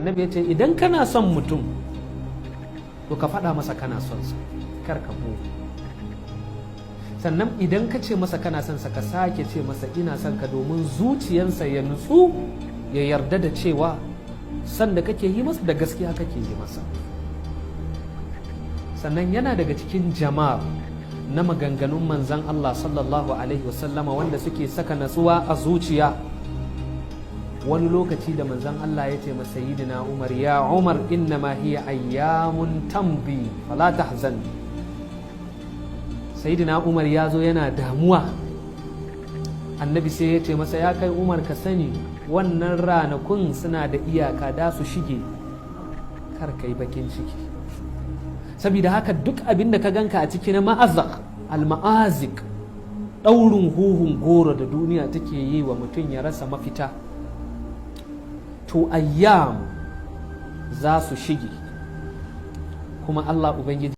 annabi ya ce idan kana son mutum to ka faɗa masa kana son sa, kar ka boye. Sannan idan ka ce masa kana son sa, ka sake ce masa ina son ka, domin zuciyarsa ya nutsu ya yarda da cewa san da kake yi masa da gaskiya kake yi masa. Sannan yana daga cikin jama'a na maganganun manzan Allah sallallahu alaihi wasallama wanda suke saka natsuwa a zuciya. Wani lokaci da manzan Allah ya ce masa sayyidina Umar, ya Umar inna ma hiya ayyamun tambi fala tahzan. Sayyidina Umar ya zo yana damuwa, annabi sai ya ce masa ya kai Umar ka sani wannan ranakun suna da iyaka, da su shige, kar kai bakin ciki. Saboda haka duk abin da ka ganka a ciki na ma'azak al-ma'azik, ɗaurin huhun goro da duniya take yi wa mutum ya rasa mafita, to ayyam za su shige, kuma Allah Ubangiji